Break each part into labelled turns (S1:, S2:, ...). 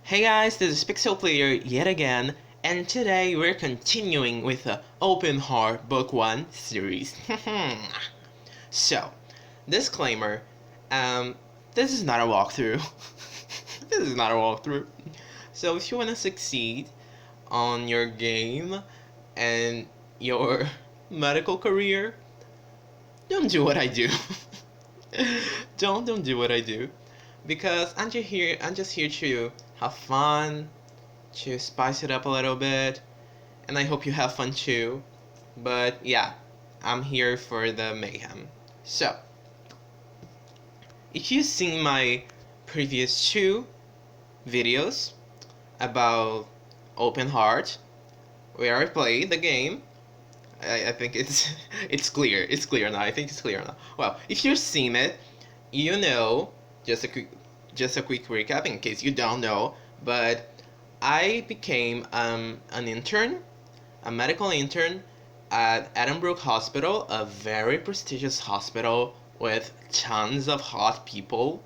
S1: Hey guys, this is Pixel Player yet again, and today we're continuing with the Open Heart Book 1 series. So, disclaimer, this is not a walkthrough. This is not a walkthrough. So if you want to succeed on your game and your medical career, don't do what I do. Don't do what I do. Because I'm just here to have fun, to spice it up a little bit, and I hope you have fun too. But yeah, I'm here for the mayhem. So, if you've seen my previous two videos about Open Heart, where I play the game, I think it's it's clear. It's clear now. I think it's clear now. Well, if you've seen it, you know, just a quick recap in case you don't know, but I became an intern, a medical intern at Addenbrooke Hospital, a very prestigious hospital with tons of hot people.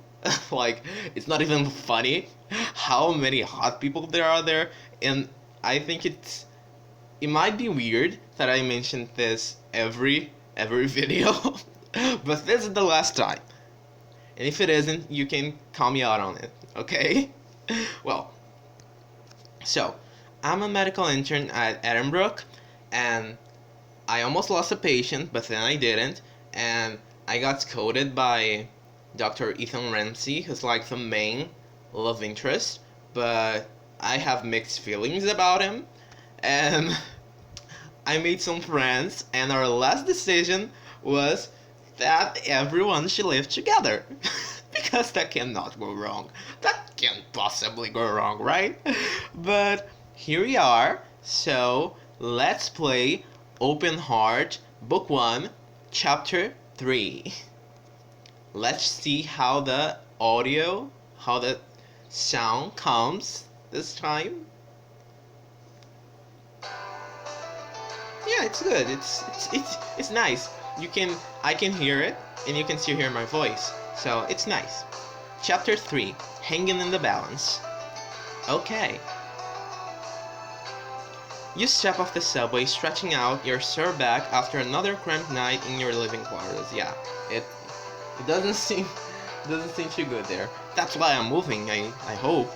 S1: Like, it's not even funny how many hot people there are there, and I think it might be weird that I mentioned this every video, but this is the last time. And if it isn't, you can call me out on it, okay? Well, so I'm a medical intern at Addenbrooke, and I almost lost a patient, but then I didn't, and I got scolded by Dr. Ethan Ramsey, who's like the main love interest, but I have mixed feelings about him, and I made some friends, and our last decision was that everyone should live together. Because that cannot go wrong. That can't possibly go wrong, right? But here we are. So let's play Open Heart, Book 1, Chapter 3. Let's see how the audio, how the sound comes this time. Yeah, it's good. It's nice. I can hear it, and you can still hear my voice. So it's nice. Chapter 3, Hanging in the Balance. Okay. You step off the subway, stretching out your sore back after another cramped night in your living quarters. Yeah, it doesn't seem too good there. That's why I'm moving. I hope.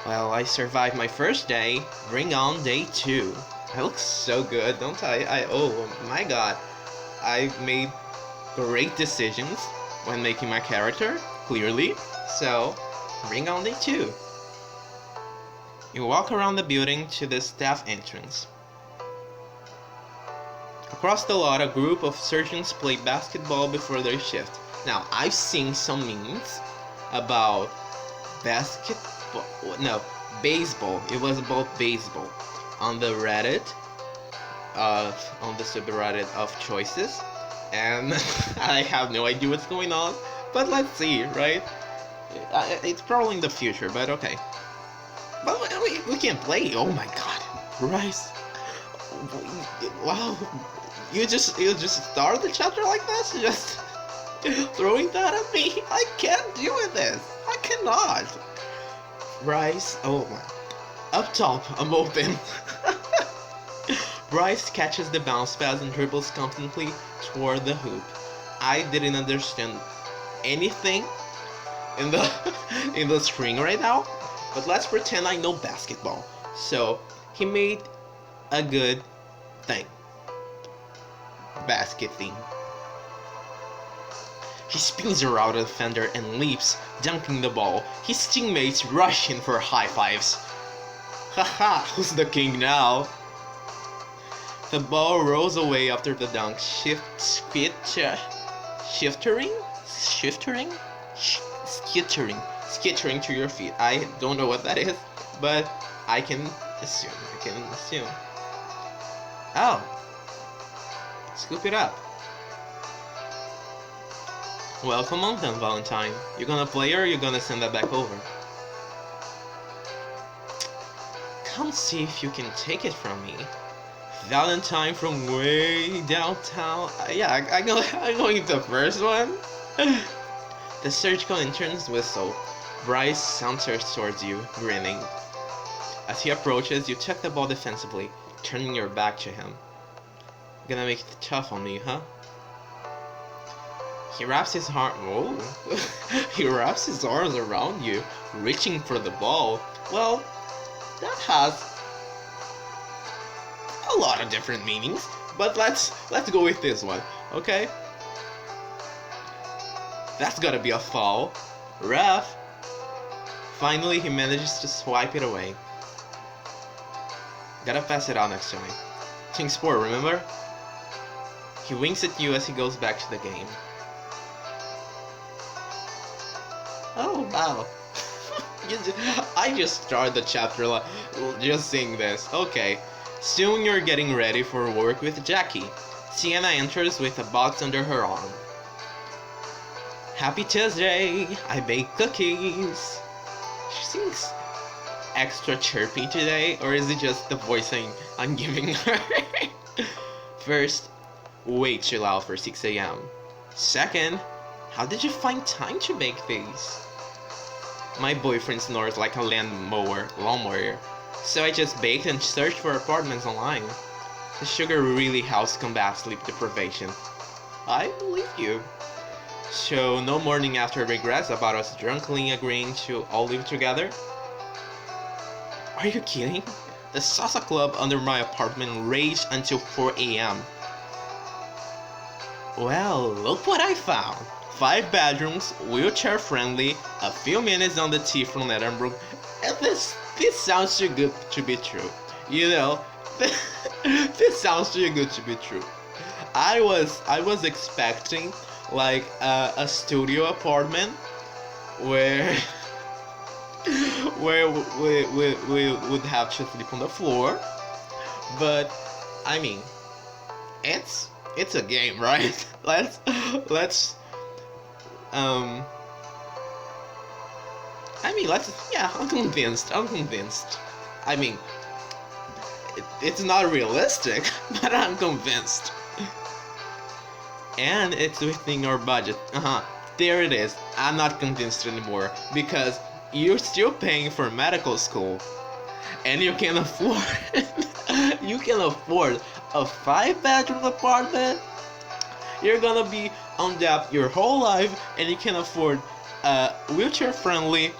S1: Well, I survived my first day. Bring on day 2. I look so good, don't I? Oh my god. I've made great decisions when making my character, clearly. So, bring on day 2. You walk around the building to the staff entrance. Across the lot, a group of surgeons play basketball before their shift. Now, I've seen some memes about baseball. It was about baseball on the Reddit, on the subreddit of choices, and I have no idea what's going on, but let's see, right? It's probably in the future, but okay. But we can't play. Oh my god, Bryce! Wow, you just start the chapter like this, just throwing that at me. I can't do this. I cannot. Bryce, oh my. Up top, I'm open. Bryce catches the bounce pass and dribbles confidently toward the hoop. I didn't understand anything in the screen right now, but let's pretend I know basketball. So he made a good thing. Basket thing. He spins around the defender and leaps, dunking the ball. His teammates rush in for high fives. Haha, who's the king now? The ball rolls away after the dunk, skittering to your feet. I don't know what that is, but I can assume. Oh, scoop it up. Well, come on then, Valentine. You gonna play or you gonna send that back over? Come see if you can take it from me. Valentine from way downtown. Yeah, I'm going with the first one. The surgical intern's whistle. Bryce saunters towards you, grinning. As he approaches, you check the ball defensively, turning your back to him. Gonna make it tough on me, huh? He wraps his arm. Whoa! He wraps his arms around you, reaching for the ball. Well, that has a lot of different meanings, but let's go with this one, okay? That's gotta be a foul. Ref. Finally, he manages to swipe it away. Gotta pass it out next to me. Team sport, remember? He winks at you as he goes back to the game. Oh wow. I just started the chapter just saying this. Okay. Soon you're getting ready for work with Jackie. Sienna enters with a box under her arm. Happy Tuesday! I baked cookies! She seems extra chirpy today, or is it just the voice I'm giving her? First, way too loud for 6 a.m. Second, how did you find time to bake these? My boyfriend snores like a lawnmower, so I just baked and searched for apartments online. The sugar really helps combat sleep deprivation. I believe you. So no morning after regrets about us drunkenly agreeing to all live together? Are you kidding? The salsa club under my apartment raged until 4 a.m. Well, look what I found. 5 bedrooms, wheelchair friendly, a few minutes on the T from Edinburgh, and this sounds too good to be true. You know, this sounds too good to be true. I was expecting like a studio apartment where we would have to sleep on the floor, but I mean, it's a game, right? let's yeah, I'm convinced. I mean, it's not realistic, but I'm convinced. And it's within your budget. There it is. I'm not convinced anymore, because you're still paying for medical school, and you can afford a 5-bedroom apartment. You're gonna be on debt your whole life, and you can afford a wheelchair-friendly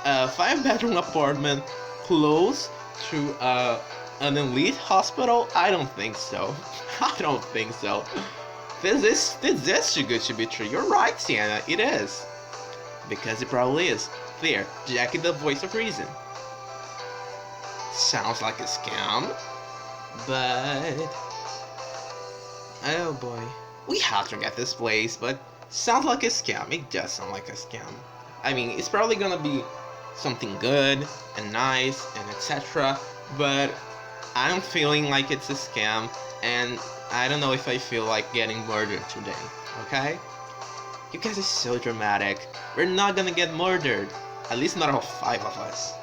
S1: 5-bedroom apartment close to an elite hospital. I don't think so. This is too good to be true. You're right, Sienna. It is. Because it probably is. There, Jackie, the voice of reason. Sounds like a scam, but oh boy, we have to get this place. But sounds like a scam. It does sound like a scam. I mean, it's probably gonna be something good and nice and etc. But I'm feeling like it's a scam, and I don't know if I feel like getting murdered today. Okay? You guys are so dramatic. We're not gonna get murdered. At least not all 5 of us.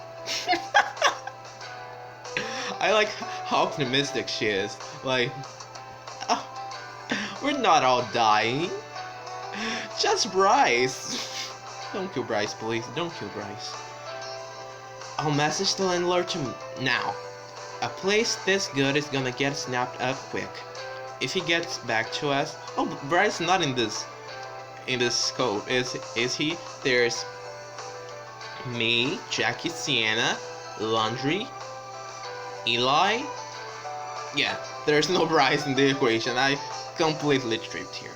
S1: I like how optimistic she is. Like, oh, we're not all dying. Just Bryce. Don't kill Bryce, please. Don't kill Bryce. I'll message the landlord now. A place this good is gonna get snapped up quick. If he gets back to us... Oh, Bryce not in this scope, is he? There's me, Jackie, Sienna, Laundry, Eli. Yeah, there's no Bryce in the equation. I completely tripped here.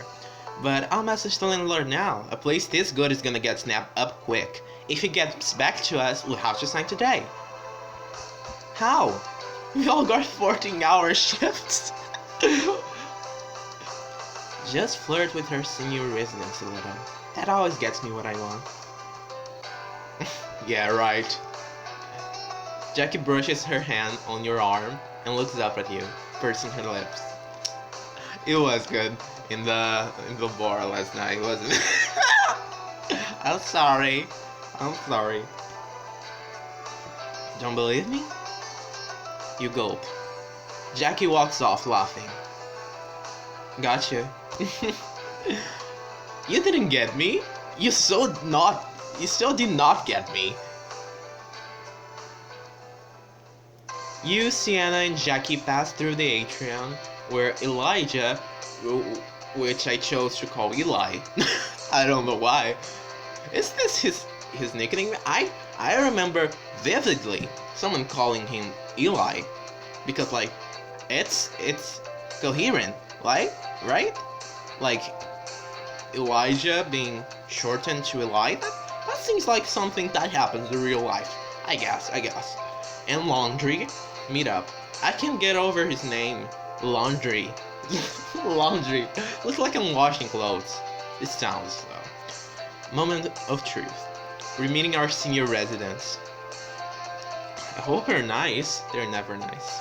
S1: But I'll message the landlord now. A place this good is gonna get snapped up quick. If he gets back to us, we'll have to sign today. How? We all got 14-hour shifts. Just flirt with her senior residence a little. That always gets me what I want. Yeah, right. Jackie brushes her hand on your arm and looks up at you, pursing her lips. It was good in the bar last night, wasn't it? I'm sorry. Don't believe me? You gulp. Jackie walks off laughing. Gotcha. You didn't get me. You so not You still did not get me. You, Sienna, and Jackie pass through the atrium, where Elijah, which I chose to call Eli, I don't know why. Is this his nickname? I remember vividly someone calling him Eli, because like it's coherent, right? Like Elijah being shortened to Eli. That seems like something that happens in real life. I guess. And Laundry, meet up. I can't get over his name. Laundry. Laundry. Looks like I'm washing clothes. It sounds though. Moment of truth. We're meeting our senior residents. I hope they're nice. They're never nice.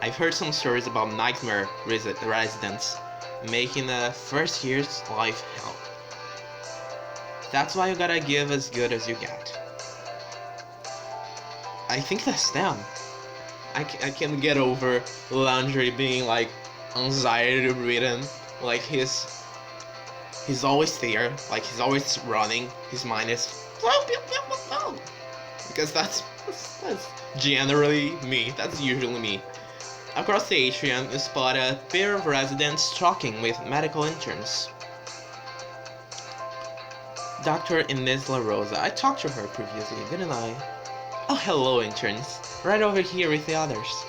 S1: I've heard some stories about nightmare residents making the first year's life hell. That's why you gotta give as good as you get. I think that's them. I can't get over Laundry being like anxiety ridden. Like he's always there. Like he's always running. His mind is because that's generally me. That's usually me. Across the atrium, you spot a pair of residents talking with medical interns. Dr. Inez La Rosa. I talked to her previously, didn't I? Oh, hello, interns. Right over here with the others.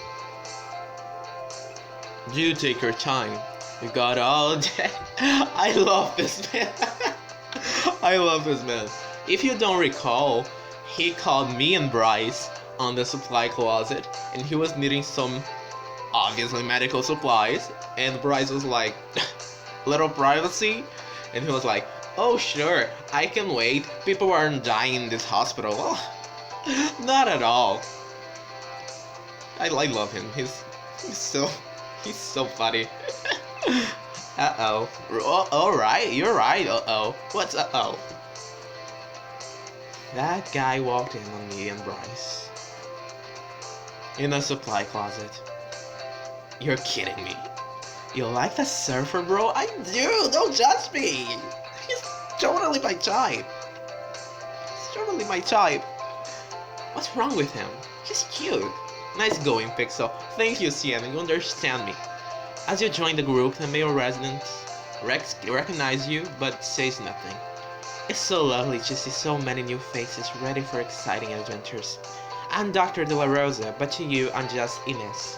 S1: Do take your time. We got all day. I love this man. I love this man. If you don't recall, he called me and Bryce on the supply closet, and he was needing some, obviously, medical supplies, and Bryce was like, little privacy? And he was like, oh sure, I can wait. People aren't dying in this hospital. Oh, not at all. I love him. He's so funny. Uh-oh. Alright, you're right. Uh-oh. What's uh-oh? That guy walked in on me and Bryce. In a supply closet. You're kidding me. You like the surfer, bro? I do! Don't judge me! He's totally my type. He's totally my type. What's wrong with him? He's cute. Nice going, Pixel. Thank you, Sienna. You understand me. As you join the group, the male residents recognize you, but says nothing. It's so lovely to see so many new faces ready for exciting adventures. I'm Dr. De La Rosa, but to you, I'm just Inez.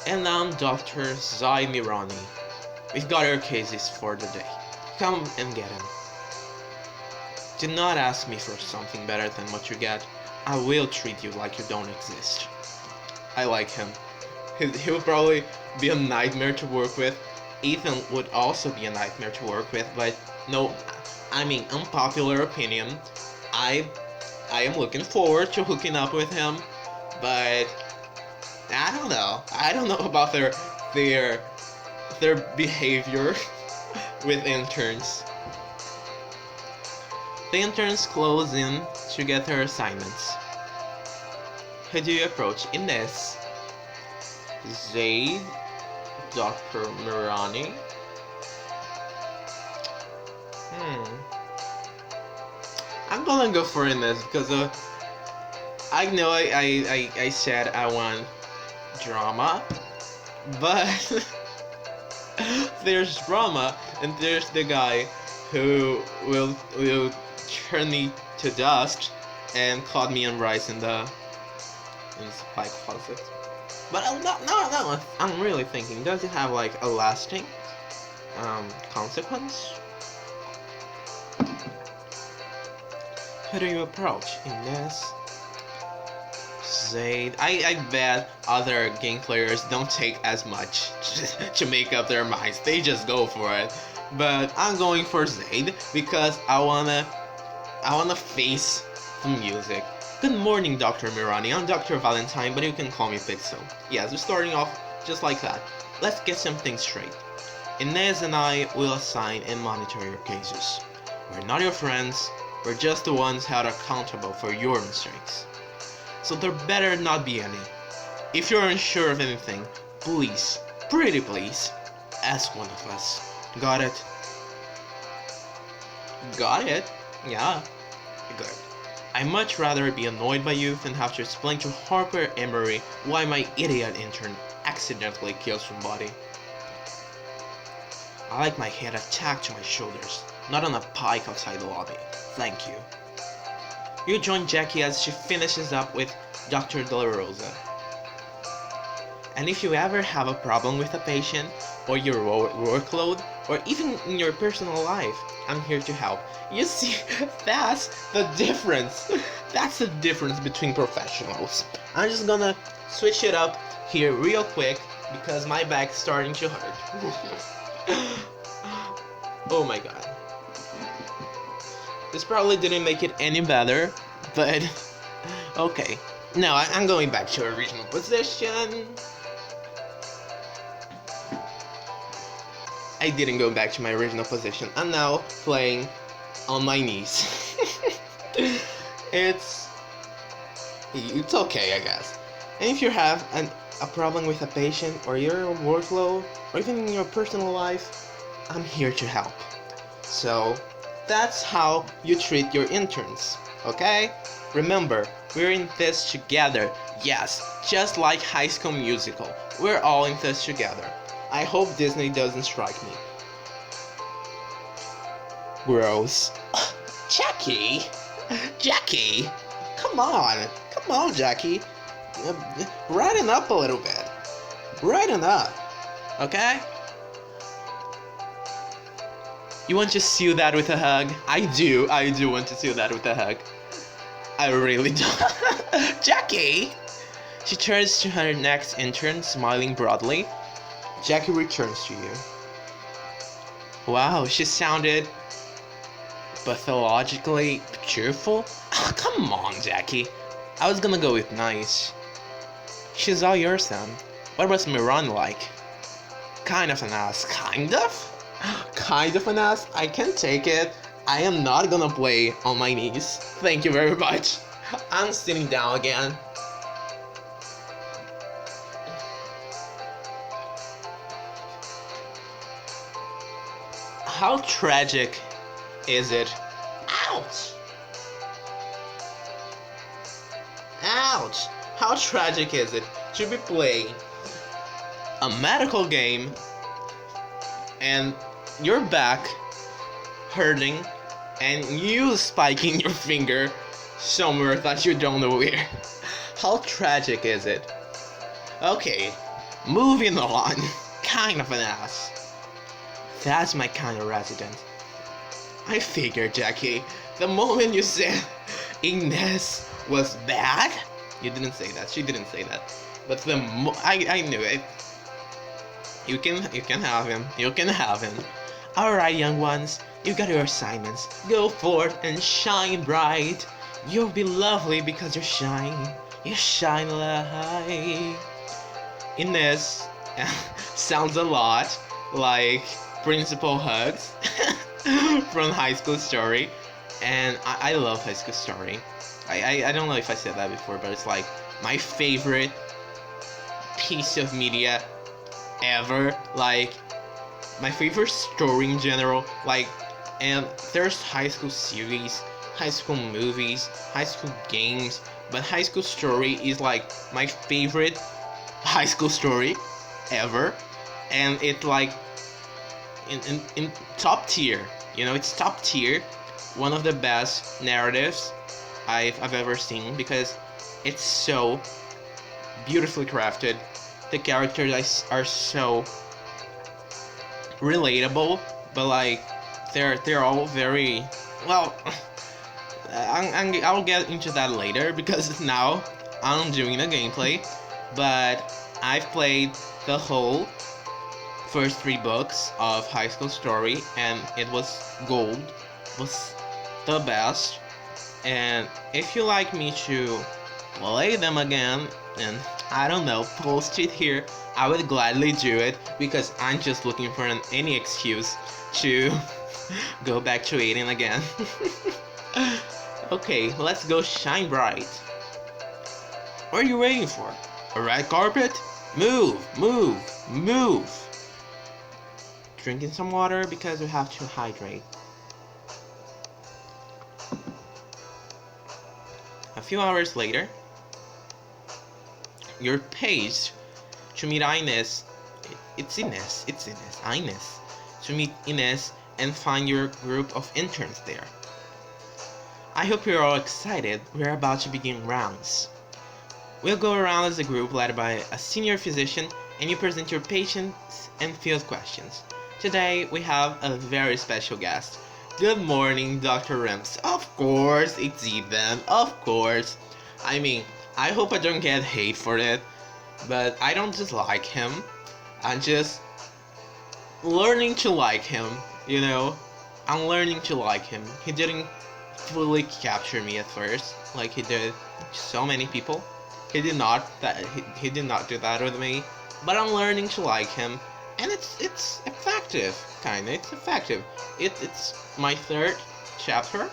S1: And I'm Dr. Zai Mirani. We've got our cases for the day. Come and get him. Do not ask me for something better than what you get. I will treat you like you don't exist. I like him. He would probably be a nightmare to work with. Ethan would also be a nightmare to work with, but no, I mean, unpopular opinion. I am looking forward to hooking up with him, but I don't know. I don't know about their behavior with interns. The interns close in to get their assignments. Who do you approach? Inez, Zaid, Dr. Mirani. I'm gonna go for Inez because I know I said I want drama, but there's drama and there's the guy who will turn me to dust and caught me and Bryce in the supply closet. But no, I'm really thinking, does it have like a lasting consequence? Who do you approach? Inez, Zaid. I bet other game players don't take as much to make up their minds. They just go for it. But I'm going for Zaid because I wanna face the music. Good morning, Dr. Mirani. I'm Dr. Valentine, but you can call me Pixel. Yes, we're starting off just like that. Let's get some things straight. Inez and I will assign and monitor your cases. We're not your friends, we're just the ones held accountable for your mistakes. So there better not be any. If you're unsure of anything, please, pretty please, ask one of us. Got it. Got it? Yeah. Good. I'd much rather be annoyed by you than have to explain to Harper Emery why my idiot intern accidentally killed somebody. I like my head attached to my shoulders, not on a pike outside the lobby. Thank you. You join Jackie as she finishes up with Dr. De La Rosa. And if you ever have a problem with a patient, or your workload, or even in your personal life, I'm here to help. You see, that's the difference. That's the difference between professionals. I'm just gonna switch it up here real quick because my back's starting to hurt. Oh my god. This probably didn't make it any better, but okay. Now I'm going back to original position. I didn't go back to my original position. I'm now playing on my knees. It's okay, I guess. And if you have a problem with a patient or your workload or even in your personal life, I'm here to help. So that's how you treat your interns, okay? Remember, we're in this together. Yes, just like High School Musical. We're all in this together. I hope Disney doesn't strike me. Gross. Jackie! Jackie! Come on, Jackie. Brighten up a little bit. Brighten up. Okay? You want to seal that with a hug? I do want to seal that with a hug. I really do. Jackie! She turns to her next intern, smiling broadly. Jackie returns to you. Wow, she sounded pathologically cheerful. Oh, come on, Jackie. I was gonna go with nice. She's all yours then. What was Miran like? Kind of an ass. Kind of? Kind of an ass? I can take it. I am not gonna play on my knees. Thank you very much. I'm sitting down again. How tragic is it? Ouch! Ouch! How tragic is it to be playing a medical game and your back hurting and you spiking your finger somewhere that you don't know where? How tragic is it? Okay, moving on. Kind of an ass. That's my kind of resident. I figured, Jackie, the moment you said Inez was bad, you didn't say that, she didn't say that, but I knew it. You can have him, you can have him. Alright, young ones, you got your assignments. Go forth and shine bright. You'll be lovely because you shine light. Inez sounds a lot like Principal Hugs from High School Story, and I love High School Story. I don't know if I said that before, but it's like my favorite piece of media ever. Like my favorite story in general. Like, and there's high school series, high school movies, high school games, but High School Story is like my favorite high school story ever, and it's like in top tier. You know, it's top tier. One of the best narratives I've ever seen because it's so beautifully crafted. The characters are so relatable, but like they're all very well. I'll get into that later because now I'm doing the gameplay, but I've played the whole first 3 books of High School Story, and it was gold, was the best. And if you like me to play them again, and I don't know, post it here, I would gladly do it because I'm just looking for any excuse to go back to eating again. Okay, let's go shine bright. What are you waiting for? A red carpet? Move, move, move. drinking some water because we have to hydrate. A few hours later, you're paged to meet Ines. It's Ines. To meet Ines and find your group of interns there. I hope you're all excited. We're about to begin rounds. We'll go around as a group led by a senior physician, and you present your patients and field questions. Today we have a very special guest. Good morning, Dr. Rems. Of course, it's Ethan. Of course. I mean, I hope I don't get hate for it, but I don't dislike him. I'm just learning to like him, you know? I'm learning to like him. He didn't fully capture me at first, like he did so many people. He did not do that with me, but I'm learning to like him, and it's effective, kinda. It's effective. It's my third chapter,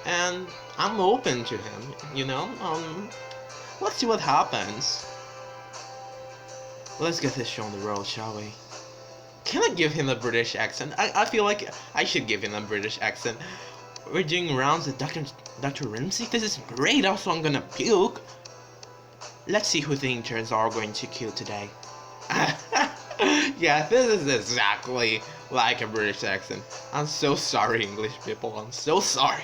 S1: and I'm open to him. You know, let's see what happens. Let's get this show on the road, shall we? Can I give him a British accent? I feel like I should give him a British accent. We're doing rounds with Dr. Ramsey? This is great, also I'm gonna puke. Let's see who the interns are going to kill today. Yeah, this is exactly like a British accent. I'm so sorry, English people, I'm so sorry.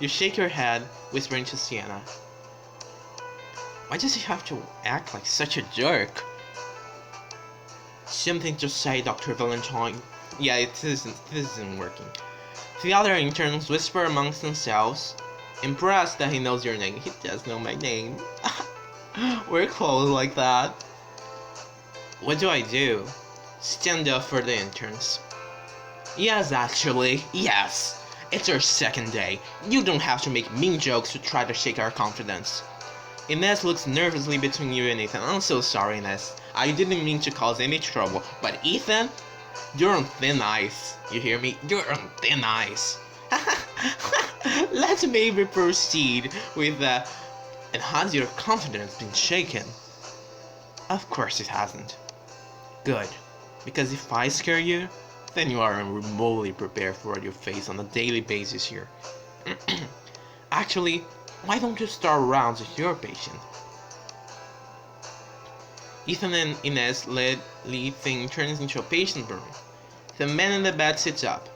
S1: You shake your head, whispering to Sienna. Why does he have to act like such a jerk? Something to say, Dr. Valentine. Yeah, this isn't working. The other interns whisper amongst themselves, impressed that he knows your name. He does know my name. We're close like that. What do I do? Stand up for the interns. Yes, actually, yes. It's our second day. You don't have to make mean jokes to try to shake our confidence. Ines looks nervously between you and Ethan. I'm so sorry, Ines. I didn't mean to cause any trouble, but Ethan, you're on thin ice. You hear me? You're on thin ice. Let's maybe proceed with the... And has your confidence been shaken? Of course it hasn't. Good. Because if I scare you, then you are remotely prepared for what you face on a daily basis here. Actually, why don't you start rounds with your patient? Ethan and Ines lead the interns into a patient room. The man in the bed sits up.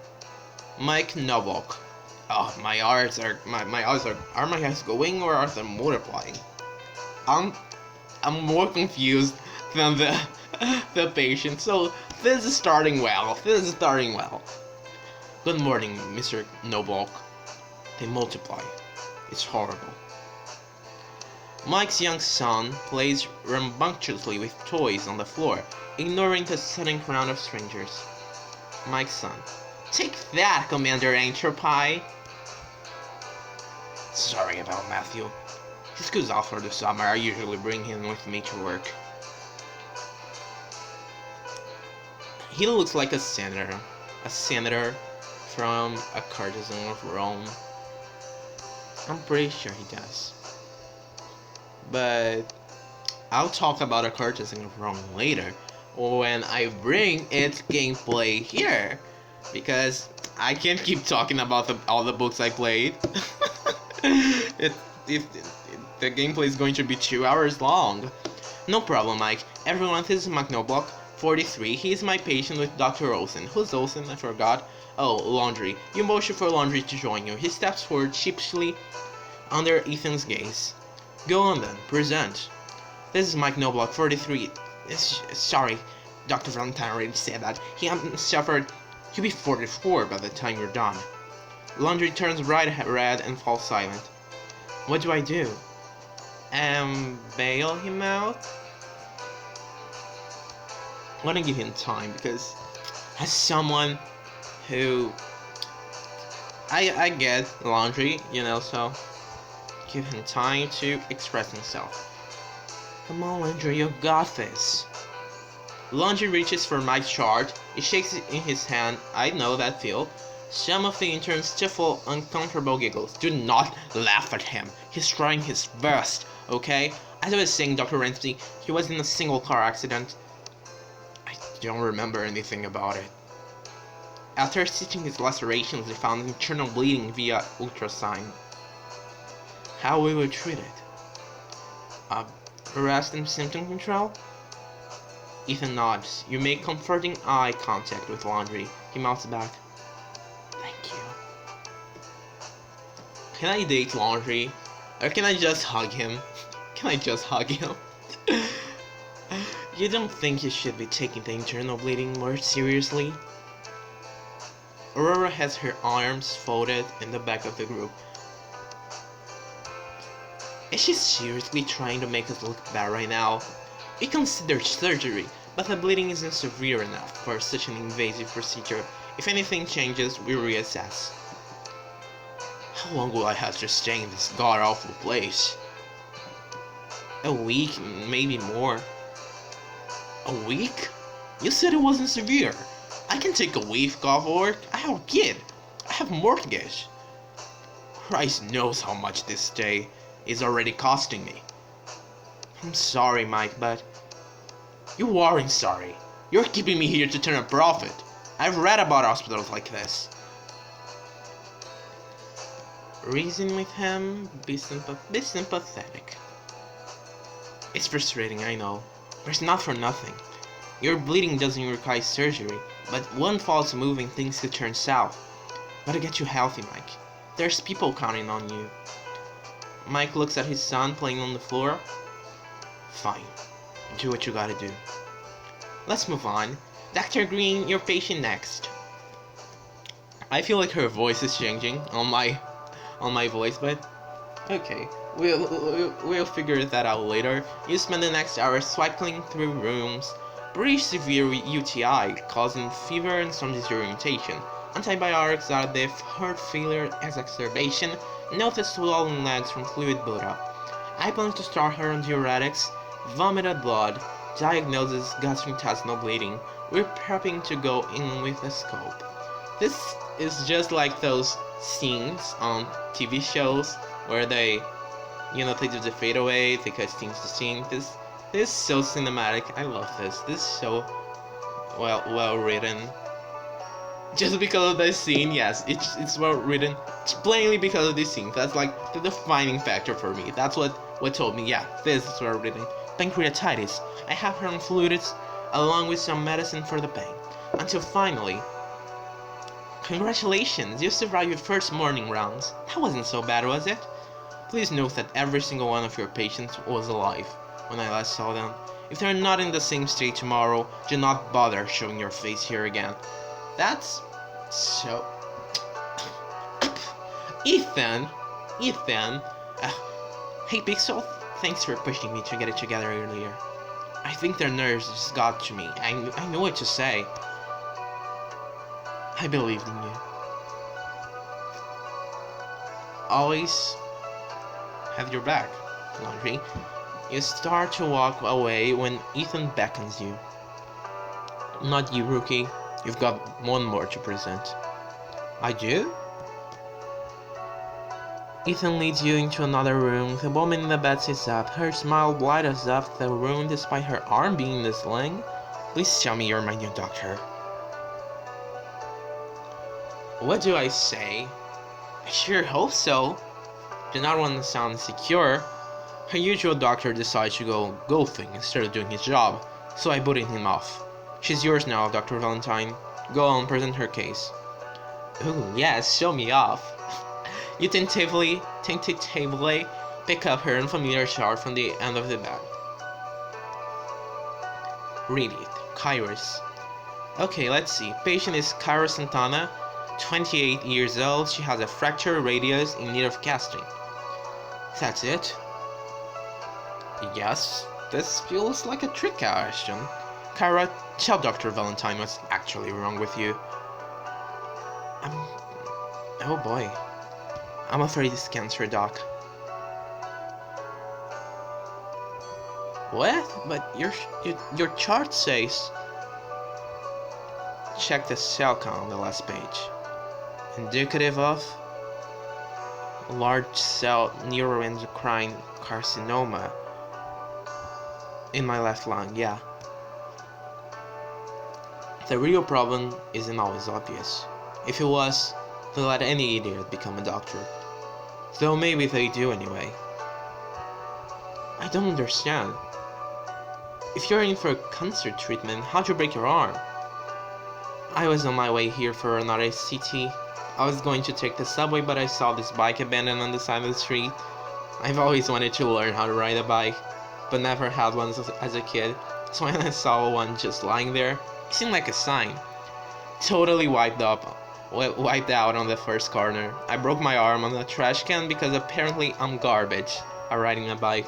S1: Mike Novak. Oh, my eyes are my eyes going or are they multiplying? I'm more confused than the patient. So this is starting well. Good morning, Mr. Novak. They multiply. It's horrible. Mike's young son plays rambunctiously with toys on the floor, ignoring the sudden crowd of strangers. Mike's son. Take that, Commander Entropy! Sorry about Matthew. He schools off for the summer. I usually bring him with me to work. He looks like a senator. A senator from a courtesan of Rome. I'm pretty sure he does. But I'll talk about a courtesan of Rome later when I bring its gameplay here. Because I can't keep talking about all the books I played. The gameplay is going to be 2 hours long. No problem, Mike. Everyone, this is Mike Noblock, 43. He is my patient with Dr. Olsen. Who's Olsen? I forgot. Oh, Laundry. You motion for Laundry to join you. He steps forward sheepishly under Ethan's gaze. Go on then. Present. This is Mike Noblock, 43. Sorry, Dr. Valentine already said that. He suffered. You'll be 44 by the time you're done. Laundry turns bright red and falls silent. What do I do? Bail him out? I'm gonna give him time because as someone who I get Laundry, you know, so give him time to express himself. Come on, Laundry, you got this. Laundry reaches for my chart. He shakes it in his hand. I know that feel. Some of the interns stifle uncomfortable giggles. Do not laugh at him. He's trying his best, okay? As I was saying, Dr. Ramsey, he was in a single car accident. don't remember anything about it. After stitching his lacerations, they found internal bleeding via ultrasound. How we were treated? Arrest and symptom control? Ethan nods. You make comforting eye contact with Laundry. He mouths back. Thank you. Can I date Laundry? Or can I just hug him? Can I just hug him? You don't think you should be taking the internal bleeding more seriously? Aurora has her arms folded in the back of the group. Is she seriously trying to make us look bad right now? We considered surgery, but the bleeding isn't severe enough for such an invasive procedure. If anything changes, we reassess. How long will I have to stay in this god-awful place? A week, maybe more. A week? You said it wasn't severe. I can take a week off work. I have a kid. I have a mortgage. Christ knows how much this stay is already costing me. I'm sorry, Mike, but you aren't sorry. You're keeping me here to turn a profit. I've read about hospitals like this. Reason with him, be sympathetic. It's frustrating, I know, but it's not for nothing. Your bleeding doesn't require surgery, but one false move and things could turn south. Gotta get you healthy, Mike. There's people counting on you. Mike looks at his son playing on the floor. Fine. Do what you gotta do. Let's move on. Dr. Green, your patient next. I feel like her voice is changing on my voice, but okay. We'll figure that out later. You spend the next hour cycling through rooms. Pretty severe UTI, causing fever and some disorientation. Antibiotics are the heart failure exacerbation. Notice swollen legs from fluid buildup. I plan to start her on diuretics. Vomited blood. Diagnosis gastrointestinal bleeding. We're prepping to go in with a scope. This is just like those scenes on TV shows where they do the fadeaway, they cut scenes to scene. This is so cinematic. I love this. This is so well written. Just because of this scene, yes, it's well written. It's plainly because of this scene. That's like the defining factor for me. That's what told me, yeah, this is well written. Pancreatitis. I have her on fluids along with some medicine for the pain. Until finally, congratulations, you survived your first morning rounds. That wasn't so bad, was it? Please note that every single one of your patients was alive when I last saw them. If they're not in the same state tomorrow, do not bother showing your face here again. That's so... Ethan! Hey Pixel, thanks for pushing me to get it together earlier. I think their nerves just got to me. I know what to say. I believed in you. Always have your back, Laundry. You start to walk away when Ethan beckons you. Not you, rookie. You've got one more to present. I do? Ethan leads you into another room. The woman in the bed sits up. Her smile lights up the room despite her arm being in the sling. Please tell me you're my new doctor. What do I say? I sure hope so. Do not want to sound insecure. Her usual doctor decides to go golfing instead of doing his job, so I booted him off. She's yours now, Dr. Valentine. Go on, present her case. Ooh, yes, show me off. You tentatively pick up her unfamiliar chart from the end of the bed. Read it. Kairos. Okay, let's see. Patient is Kairos Santana, 28 years old. She has a fractured radius in need of casting. That's it? Yes, this feels like a trick question. Kyra, tell Dr. Valentine what's actually wrong with you. Oh boy. I'm afraid it's cancer, Doc. What? But your chart says... Check the cell count on the last page. Indicative of... large cell neuroendocrine carcinoma. In my left lung, yeah. The real problem isn't always obvious. If it was, they'll let any idiot become a doctor. Though maybe they do anyway. I don't understand. If you're in for a cancer treatment, how'd you break your arm? I was on my way here for another CT. I was going to take the subway, but I saw this bike abandoned on the side of the street. I've always wanted to learn how to ride a bike, but never had one as a kid. So when I saw one just lying there, it seemed like a sign. Totally wiped out on the first corner. I broke my arm on a trash can because apparently I'm garbage at riding a bike.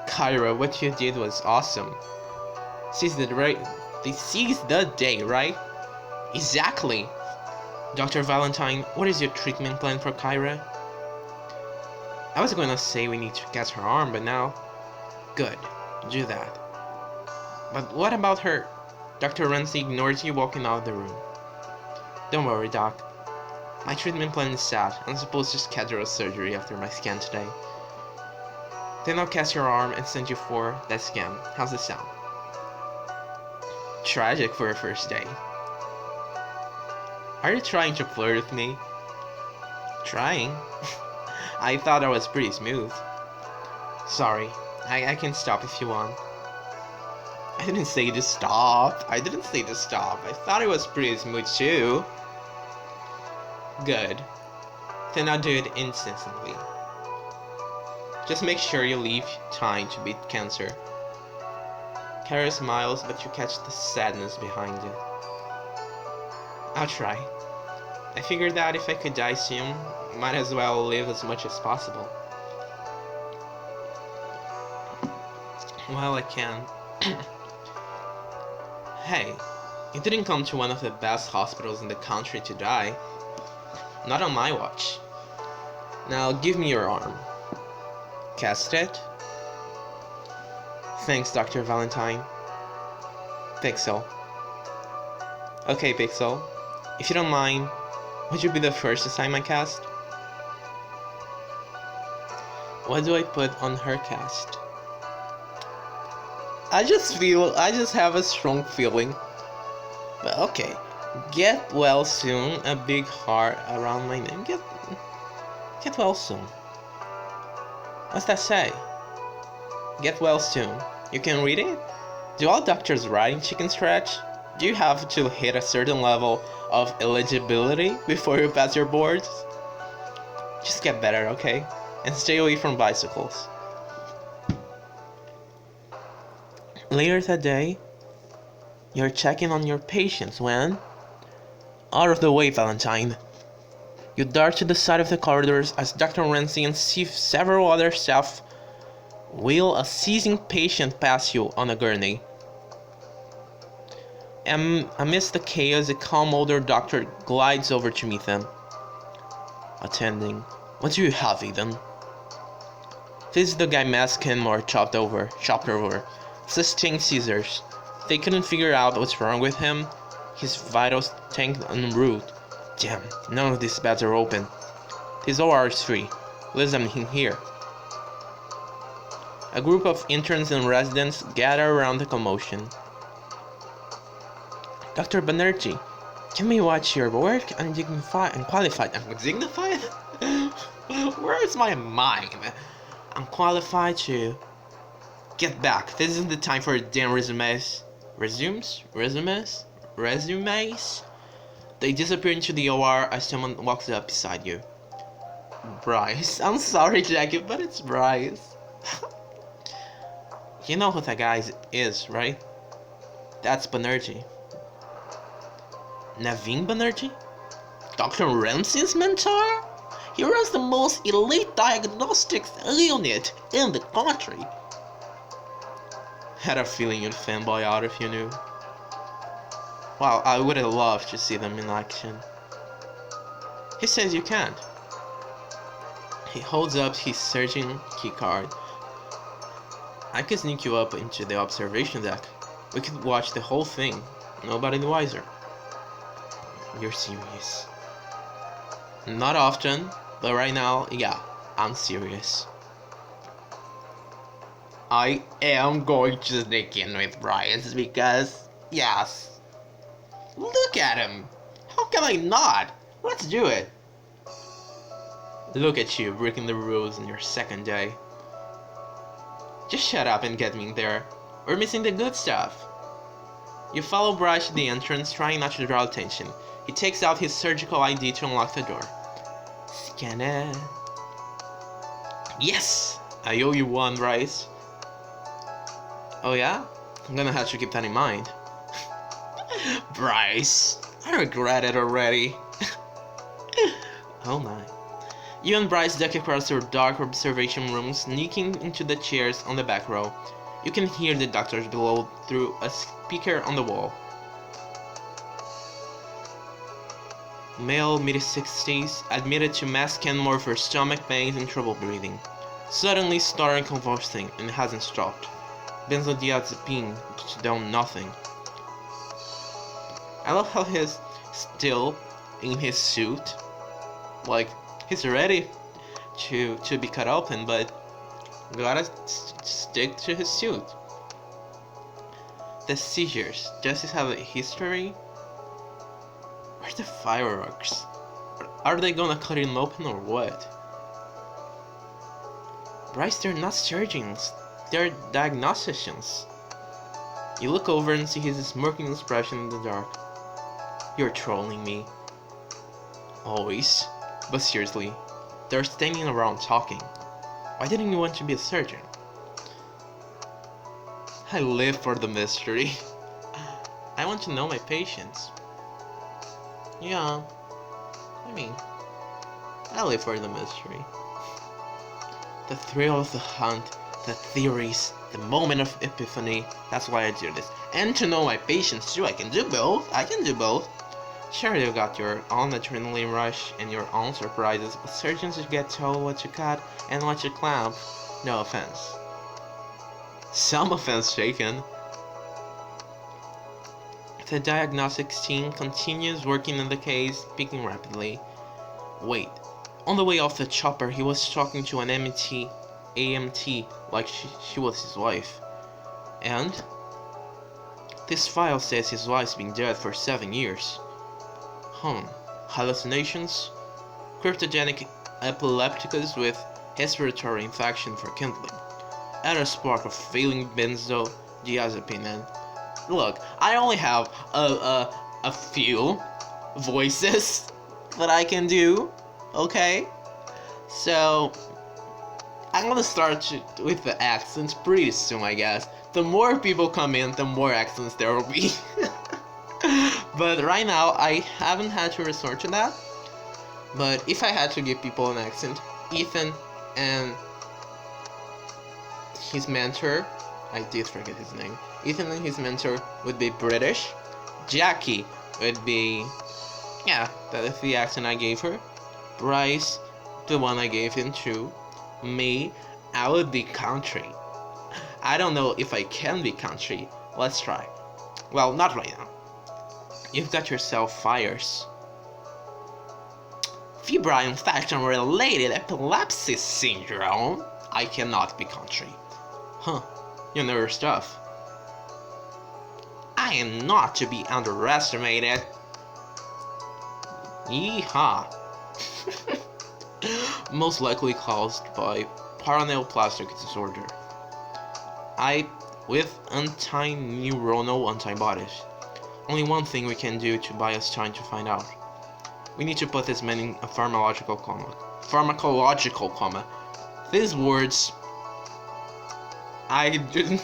S1: Kyra, what you did was awesome. Seize the day, right? Exactly. Dr. Valentine, what is your treatment plan for Kyra? I was gonna say we need to catch her arm, but now... Good, do that. But what about her? Dr. Ramsey ignored you walking out of the room. Don't worry, Doc. My treatment plan is set. I'm supposed to schedule a surgery after my scan today. Then I'll cast your arm and send you for that scan. How's it sound? Tragic for a first day. Are you trying to flirt with me? Trying? I thought I was pretty smooth. Sorry, I can stop if you want. I didn't say to stop. I thought it was pretty smooth too. Good. Then I'll do it instantly. Just make sure you leave time to beat cancer. Kara smiles, but you catch the sadness behind it. I'll try. I figured that if I could die soon, might as well live as much as possible. Well, I can. Hey, you didn't come to one of the best hospitals in the country to die. Not on my watch. Now give me your arm. Cast it. Thanks, Dr. Valentine. Pixel. Okay, Pixel. If you don't mind, would you be the first to sign my cast? What do I put on her cast? I just have a strong feeling. But okay. Get well soon, a big heart around my name. Get well soon. What's that say? Get well soon. You can read it? Do all doctors write in chicken scratch? Do you have to hit a certain level of eligibility before you pass your boards? Just get better, okay? And stay away from bicycles. Later that day, you're checking on your patients when... Out of the way, Valentine. You dart to the side of the corridors as Dr. Ramsey and several other staff wheel a seizing patient past you on a gurney. Amidst the chaos, a calm older doctor glides over to meet them. Attending. What do you have, Eden? This is the guy masked him or chopped over. Sustained seizures. They couldn't figure out what's wrong with him. His vitals tanked en route. Damn, none of these beds are open. This OR is free. Leave them in here. A group of interns and residents gather around the commotion. Dr. Banerjee, can we watch your work undignified and qualified? Undignified? Where is my mind? Unqualified to... Get back. This isn't the time for damn resumes. Resumes? They disappear into the OR as someone walks up beside you. Bryce. I'm sorry, Jackie, but it's Bryce. You know who that guy is, right? That's Banerjee. Naveen Banerjee? Dr. Ramsey's mentor? He runs the most elite diagnostics unit in the country. Had a feeling you'd fanboy out if you knew. Wow, I would have loved to see them in action. He says you can't. He holds up his surgeon keycard. I could sneak you up into the observation deck. We could watch the whole thing. Nobody the wiser. You're serious. Not often, but right now, yeah, I'm serious. I am going to sneak in with Bryce because, yes, Look at him! How can I not? Let's do it! Look at you, breaking the rules on your second day. Just shut up and get me in there. We're missing the good stuff. You follow Bryce to the entrance, trying not to draw attention. He takes out his surgical ID to unlock the door. Scan it. Yes! I owe you one, Bryce. Oh yeah? I'm gonna have to keep that in mind. Bryce, I regret it already. Oh my. You and Bryce duck across your dark observation room, sneaking into the chairs on the back row. You can hear the doctors below through a speaker on the wall. Male, mid-60s, admitted to mass scan more for stomach pains and trouble breathing. Suddenly starting convulsing and hasn't stopped. Benzodiazepine done nothing. I love how he's still in his suit. Like, he's ready to be cut open, but gotta stick to his suit. The seizures. Does he have a history? Where's the fireworks? Are they gonna cut him open or what? Bryce, they're not surgeons. They're diagnosticians. You look over and see his smirking expression in the dark. You're trolling me. Always. But seriously, they're standing around talking. Why didn't you want to be a surgeon? I live for the mystery. I want to know my patients. Yeah, I mean, I live for the mystery. The thrill of the hunt, the theories, the moment of epiphany, that's why I do this. And to know my patients too, I can do both. Sure, you got your own adrenaline rush and your own surprises, but surgeons get told what to cut and what to clamp. No offense. Some offense taken. The diagnostics team continues working on the case, speaking rapidly. Wait, on the way off the chopper, he was talking to an AMT like she was his wife. And this file says his wife's been dead for 7 years. Hallucinations? Cryptogenic epilepticus with respiratory infection for kindling. Add a spark of failing benzodiazepine and... Look, I only have a few voices that I can do, okay? So, I'm gonna start with the accents pretty soon, I guess. The more people come in, the more accents there will be. But right now, I haven't had to resort to that. But if I had to give people an accent, Ethan and his mentor, I did forget his name. Ethan and his mentor would be British. Jackie would be, yeah, that is the accent I gave her. Bryce, the one I gave him to. Me, I would be country. I don't know if I can be country. Let's try. Well, not right now. You've got yourself fires. Febrile infection-related epilepsy syndrome. I cannot be country. You know your stuff. I am not to be underestimated. Yeehaw. Most likely caused by paraneoplastic disorder. With anti-neuronal antibodies. Only one thing we can do to buy us time to find out. We need to put this man in a pharmacological coma. These words, I didn't.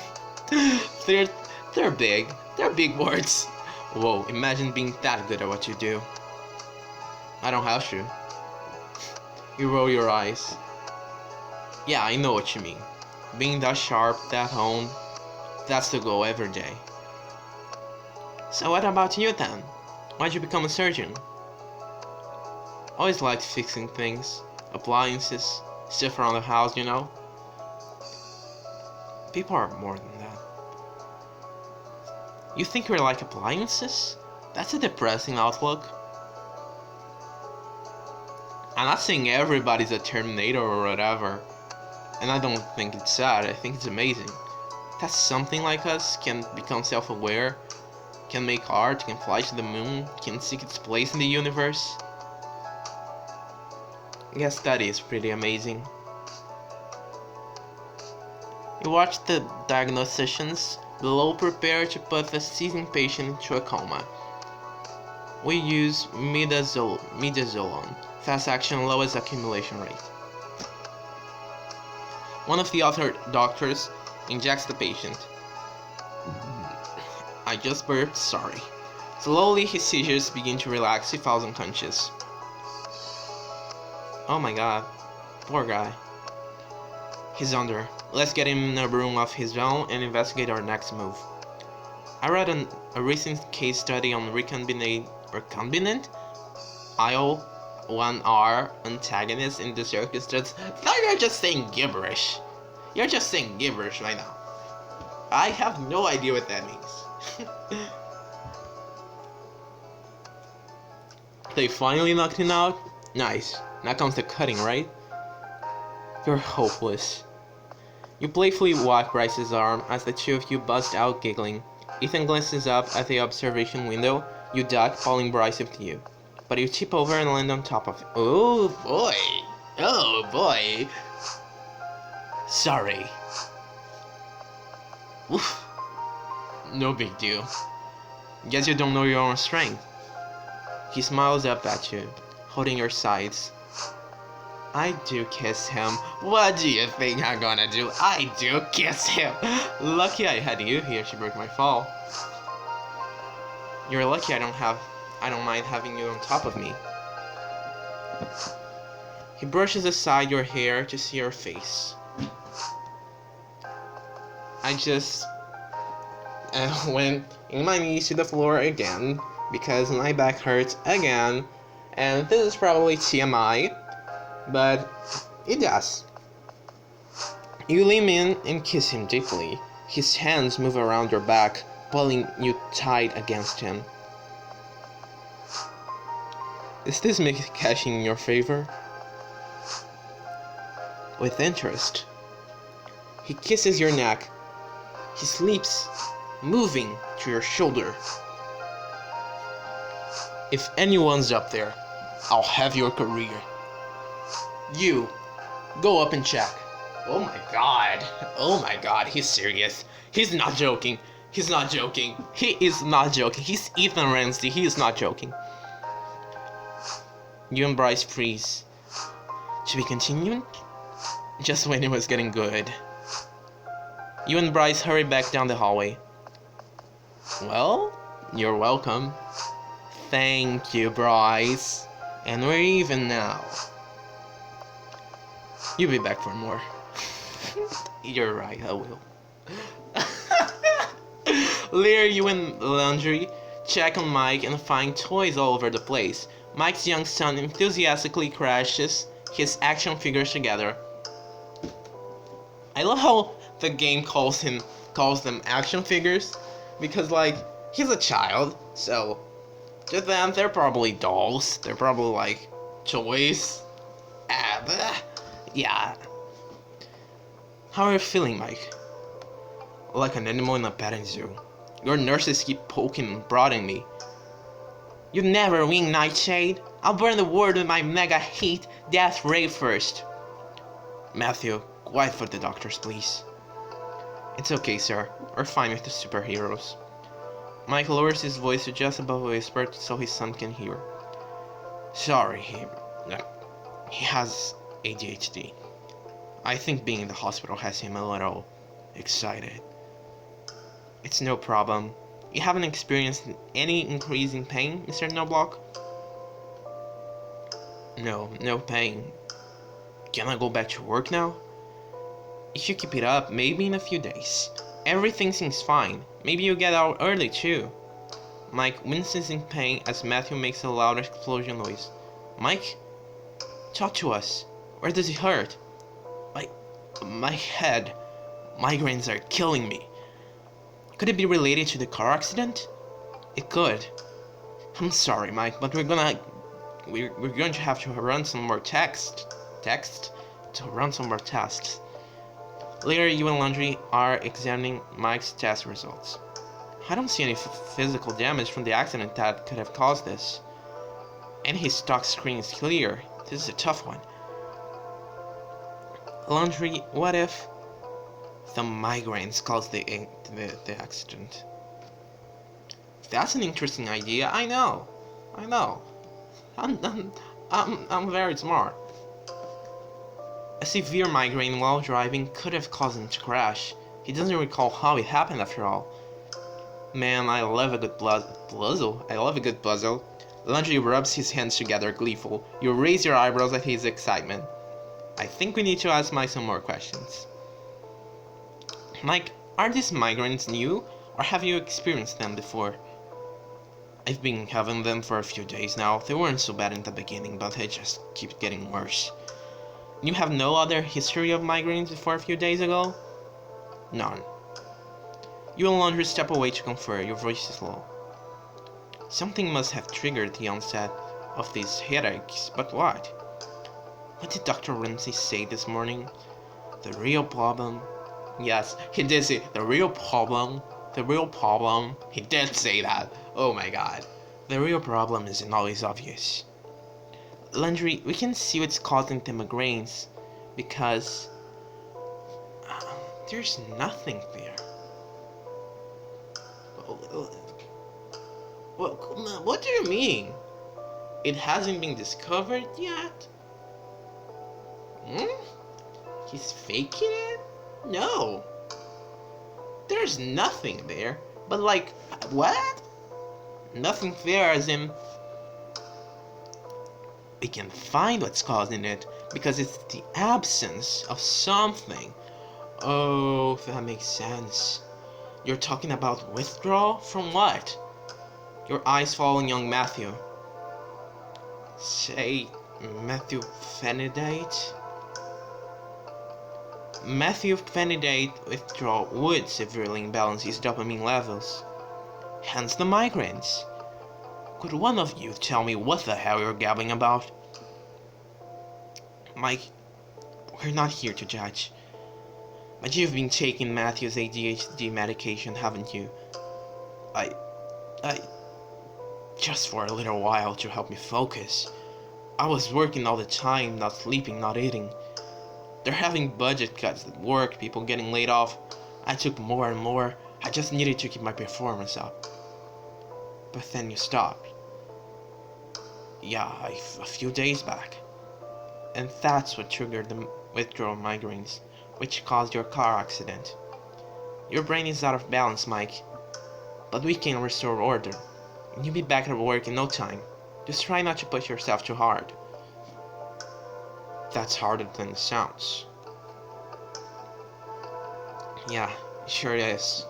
S1: They're big. They're big words. Whoa! Imagine being that good at what you do. I don't have to. You roll your eyes. Yeah, I know what you mean. Being that sharp, that honed, that's the goal every day. So what about you then? Why'd you become a surgeon? Always liked fixing things, appliances, stuff around the house, you know? People are more than that. You think you're like appliances? That's a depressing outlook. I'm not saying everybody's a Terminator or whatever, and I don't think it's sad, I think it's amazing that something like us can become self-aware can make art, can fly to the moon, can seek its place in the universe. I guess that is pretty amazing. You watch the diagnosis sessions below. Prepare to put the seizing patient into a coma. We use midazolam, fast action, lowest accumulation rate. One of the other doctors injects the patient. I just burped, sorry. Slowly his seizures begin to relax. He falls unconscious. Oh my god, poor guy. He's under. Let's get him in a room of his own and investigate our next move. I read a recent case study on recombinant IL-1R antagonist in the circus that's... Now you're just saying gibberish. You're just saying gibberish right now. I have no idea what that means. They finally knocked him out? Nice. Now comes the cutting, right? You're hopeless. You playfully whack Bryce's arm as the two of you bust out giggling. Ethan glances up at the observation window. You duck, pulling Bryce with you. But you tip over and land on top of it. Oh boy! Oh boy! Sorry. Oof. No big deal. Guess you don't know your own strength. He smiles up at you, holding your sides. I do kiss him. What do you think I'm gonna do? I do kiss him. Lucky I had you here to break my fall. You're lucky I don't mind having you on top of me. He brushes aside your hair to see your face. I just went in my knees to the floor again because my back hurts again, and this is probably TMI, but it does. You lean in and kiss him deeply. His hands move around your back, pulling you tight against him. Is this cashing in your favor? With interest. He kisses your neck. His lips moving to your shoulder. If anyone's up there, I'll have your career. You, go up and check. Oh my god, he's serious. He's not joking. He's not joking. He is not joking. He's Ethan Ramsey. He is not joking. You and Bryce freeze. Should we continue? Just when it was getting good. You and Bryce hurry back down the hallway. Well, you're welcome. Thank you, Bryce. And we're even now. You'll be back for more. You're right, I will. Later, you and Laundry check on Mike and find toys all over the place. Mike's young son enthusiastically crashes his action figures together. I love how the game calls them action figures, because like he's a child, so to them they're probably dolls. They're probably like toys. Yeah. How are you feeling, Mike? Like an animal in a petting zoo. Your nurses keep poking and prodding me. You never win, Nightshade. I'll burn the world with my mega heat death ray first. Matthew, quiet for the doctors, please. It's okay, sir. We're fine with the superheroes. Mike lowers his voice to just above a whisper so his son can hear. Sorry, he has ADHD. I think being in the hospital has him a little excited. It's no problem. You haven't experienced any increase in pain, Mr. Knobloch? No pain. Can I go back to work now? If you keep it up, maybe in a few days. Everything seems fine. Maybe you get out early too. Mike winces in pain as Matthew makes a loud explosion noise. Mike? Talk to us. Where does it hurt? My head. Migraines are killing me. Could it be related to the car accident? It could. I'm sorry, Mike, but we're going to have to run some more tests. Later, you and Laundry are examining Mike's test results. I don't see any physical damage from the accident that could have caused this. And his stock screen is clear. This is a tough one. Laundry, what if the migraines caused the accident? That's an interesting idea. I know. I'm very smart. A severe migraine while driving could have caused him to crash. He doesn't recall how it happened after all. Man, I love a good puzzle. I love a good puzzle. Laundry rubs his hands together, gleeful. You raise your eyebrows at his excitement. I think we need to ask Mike some more questions. Mike, are these migraines new, or have you experienced them before? I've been having them for a few days now. They weren't so bad in the beginning, but they just keep getting worse. You have no other history of migraines before a few days ago? None. You and Laundry step away to confer. Your voice is low. Something must have triggered the onset of these headaches, but what? What did Dr. Ramsey say this morning? The real problem? Yes, he did say the real problem. The real problem. He did say that. Oh my god. The real problem isn't always obvious. Laundry, we can see what's causing the migraines because there's nothing there. What do you mean? It hasn't been discovered yet? He's faking it? No. There's nothing there. But like, what? Nothing there as in... We can find what's causing it because it's the absence of something. Oh, that makes sense. You're talking about withdrawal? From what? Your eyes fall on young Matthew. Say, methylphenidate? Methylphenidate withdrawal would severely imbalance his dopamine levels. Hence the migraines. Could one of you tell me what the hell you're gabbling about? Mike, we're not here to judge. But you've been taking Matthew's ADHD medication, haven't you? I... Just for a little while to help me focus. I was working all the time, not sleeping, not eating. They're having budget cuts at work, people getting laid off. I took more and more. I just needed to keep my performance up. But then you stopped. Yeah, a few days back. And that's what triggered the withdrawal migraines, which caused your car accident. Your brain is out of balance, Mike. But we can restore order. And you'll be back at work in no time. Just try not to push yourself too hard. That's harder than it sounds. Yeah, it sure is.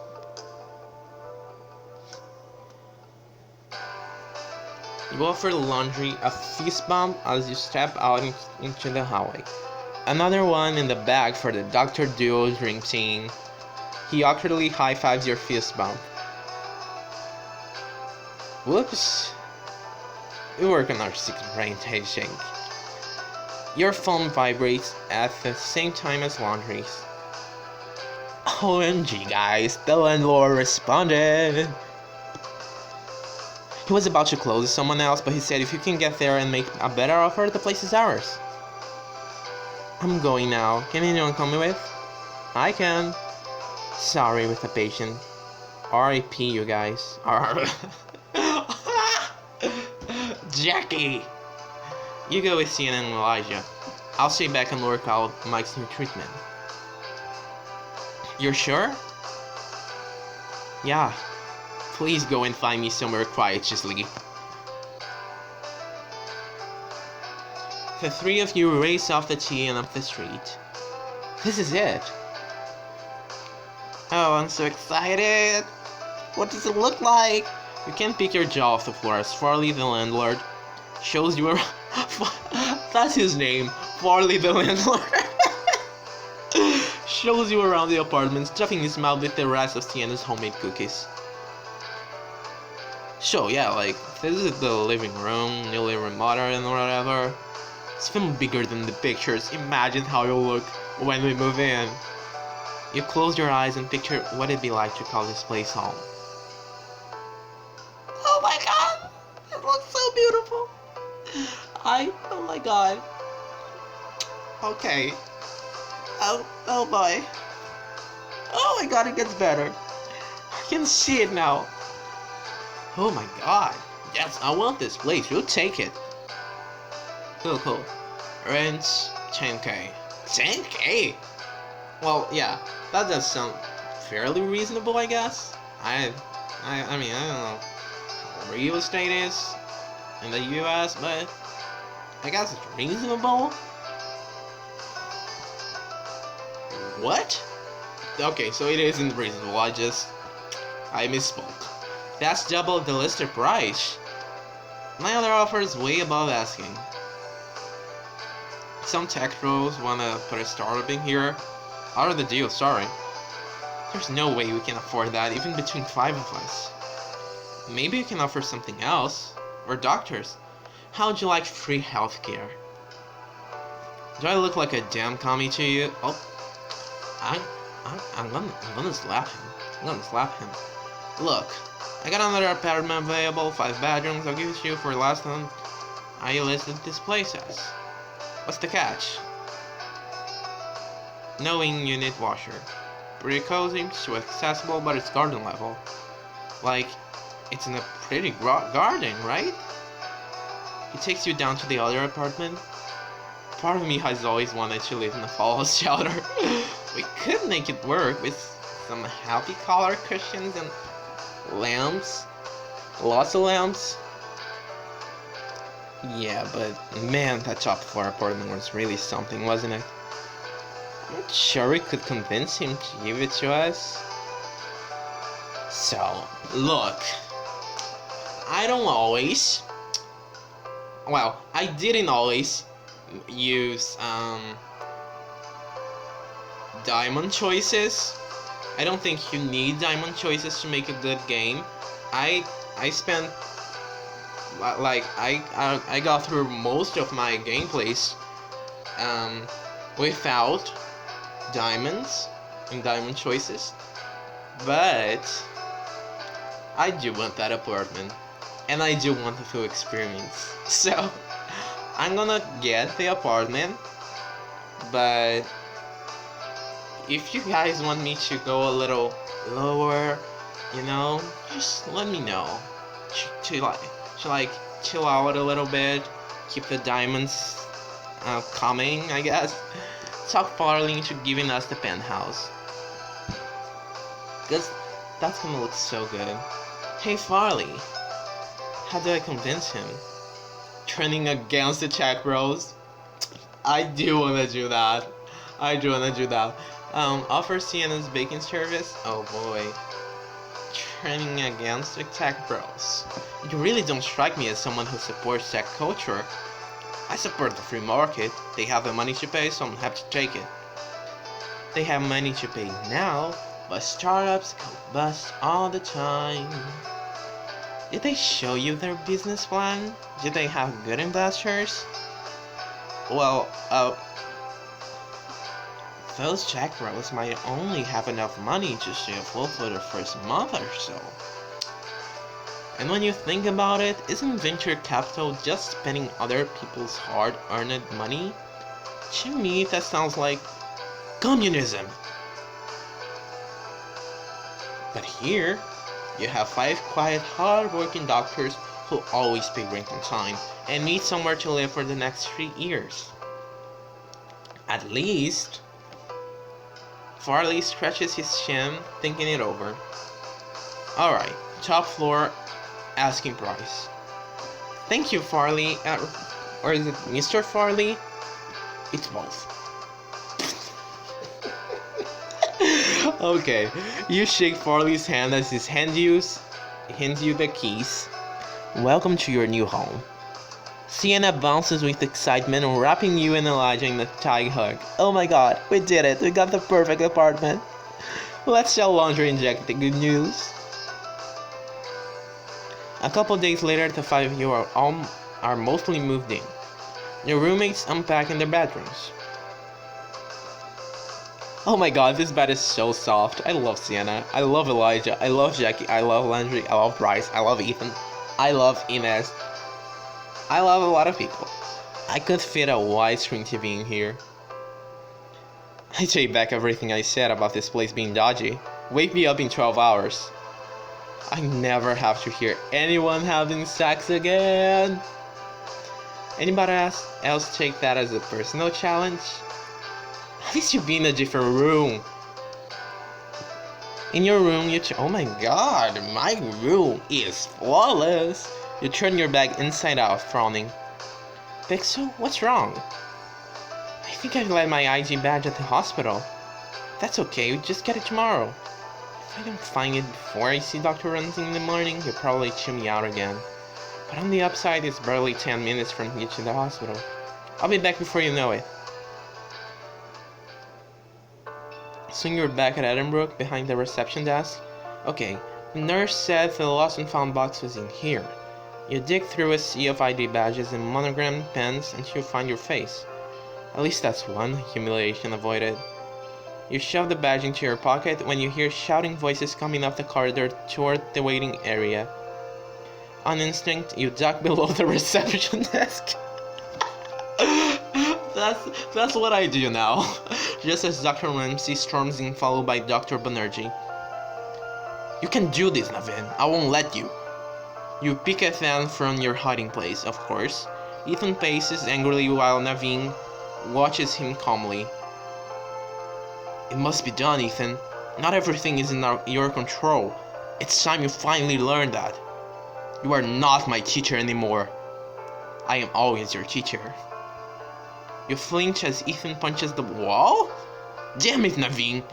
S1: You offer Laundry a fist bump as you step out into the hallway. Another one in the bag for the Dr. Duo dream team. He awkwardly high-fives your fist bump. Whoops. We work on our secret brain tasting. Your phone vibrates at the same time as Laundry's. OMG guys, the landlord responded. He was about to close with someone else, but he said if you can get there and make a better offer, the place is ours. I'm going now. Can anyone come with? I can. Sorry with the patient. R.I.P. you guys. Jackie! You go with Sienna and Elijah. I'll stay back and work out Mike's new treatment. You're sure? Yeah. Please go and find me somewhere quiet to sleep. The three of you race off the tee and up the street. This is it. Oh, I'm so excited. What does it look like? You can't pick your jaw off the floor as Farley the landlord shows you around. That's his name, Farley the landlord. Shows you around the apartment, stuffing his mouth with the rest of Sienna's homemade cookies. So yeah, like, this is the living room, newly remodeled and whatever. It's even bigger than the pictures. Imagine how you'll look when we move in. You close your eyes and picture what it'd be like to call this place home. god. Okay. Oh boy. Oh my god, it gets better. I can see it now. Oh my god. Yes, I want this place. You'll take it. Cool. Rent 10k. 10k? Well, yeah, that does sound fairly reasonable, I guess. I mean, I don't know how real estate is in the US, but I guess it's reasonable. What? Okay, so it isn't reasonable. I misspoke. That's double the listed price. My other offer is way above asking. Some tech pros wanna put a startup in here. Out of the deal, sorry. There's no way we can afford that, even between 5 of us. Maybe you can offer something else. We're doctors. How would you like free healthcare? Do I look like a damn commie to you? Oh, I'm gonna slap him. I'm gonna slap him. Look, I got another apartment available, 5 bedrooms. I'll give it to you for less than I listed this place as. What's the catch? No in-unit washer. Pretty cozy, so accessible, but it's garden level. Like, it's in a pretty garden, right? He takes you down to the other apartment. Part of me has always wanted to live in a fallout shelter. We could make it work with some happy color cushions and lamps. Lots of lamps. Yeah, but man, that top floor apartment was really something, wasn't it? I'm not sure we could convince him to give it to us. So, look. I didn't always use diamond choices. I don't think you need diamond choices to make a good game. I spent I got through most of my gameplays without diamonds and diamond choices, but I do want that apartment and I do want the full experience. So I'm gonna get the apartment, but if you guys want me to go a little lower, you know, just let me know. To chill out a little bit, keep the diamonds coming, I guess. Talk Farley into giving us the penthouse, because that's gonna look so good. Hey Farley, how do I convince him? Turning against the tech bros? I do wanna do that. Offer Sienna's baking service? Oh boy. Turning against the tech bros. You really don't strike me as someone who supports tech culture. I support the free market. They have the money to pay, so I'm happy to take it. They have money to pay now, but startups go bust all the time. Did they show you their business plan? Did they have good investors? Well, those tech bros might only have enough money to stay afloat for the first month or so. And when you think about it, isn't venture capital just spending other people's hard-earned money? To me, that sounds like communism. But here, you have 5 quiet, hard-working doctors who always pay rent on time and need somewhere to live for the next 3 years. At least, Farley scratches his chin, thinking it over. Alright, top floor, asking price. Thank you, Farley. Or is it Mr. Farley? It's both. Okay, you shake Farley's hand as he hands you the keys. Welcome to your new home. Sienna bounces with excitement, wrapping you and Elijah in a tight hug. Oh my god, we did it! We got the perfect apartment! Let's tell Laundry and Jack the good news. A couple days later, the 5 of you are mostly moved in. Your roommates unpack in their bedrooms. Oh my god, this bed is so soft. I love Sienna. I love Elijah. I love Jackie. I love Landry. I love Bryce. I love Ethan. I love Inez. I love a lot of people. I could fit a widescreen TV in here. I take back everything I said about this place being dodgy. Wake me up in 12 hours. I never have to hear anyone having sex again. Anybody else take that as a personal challenge? At least you be in a different room. In your room, oh my god, my room is flawless. You turn your bag inside out, frowning. Pixel, what's wrong? I think I left my IG badge at the hospital. That's okay, just get it tomorrow. If I don't find it before I see Dr. Ramsey in the morning, he'll probably chew me out again. But on the upside, it's barely 10 minutes from here to the hospital. I'll be back before you know it. Soon you're back at Edinburgh, behind the reception desk. Okay, the nurse said the lost and found box was in here. You dig through a sea of ID badges and monogrammed pens until you find your face. At least that's one humiliation avoided. You shove the badge into your pocket when you hear shouting voices coming up the corridor toward the waiting area. On instinct, you duck below the reception desk. That's what I do now. Just as Dr. Ramsey storms in, followed by Dr. Banerjee. You can do this, Naveen. I won't let you. You peek at them from your hiding place, of course. Ethan paces angrily while Naveen watches him calmly. It must be done, Ethan. Not everything is in your control. It's time you finally learn that. You are not my teacher anymore. I am always your teacher. You flinch as Ethan punches the wall? Damn it, Naveen!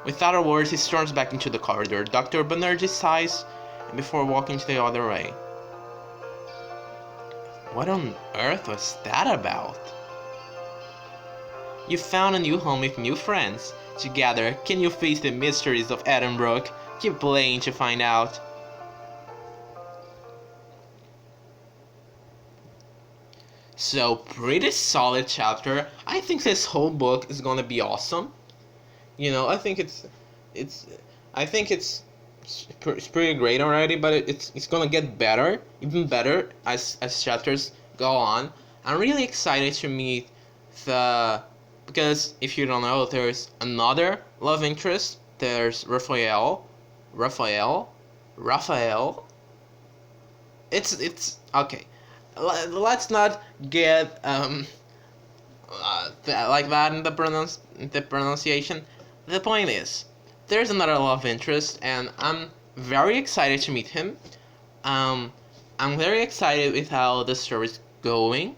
S1: Without a word, he storms back into the corridor. Dr. Banerjee sighs before walking to the other way. What on earth was that about? You found a new home with new friends. Together, can you face the mysteries of Edinburgh? Keep playing to find out. So, pretty solid chapter. I think this whole book is gonna be awesome. You know, I think it's pretty great already, but it's gonna get better, even better as chapters go on. I'm really excited to meet because if you don't know, there's another love interest. There's Raphael. It's okay. Let's not get like that in the pronunciation. The point is, there's another love interest, and I'm very excited to meet him. I'm very excited with how the story's going.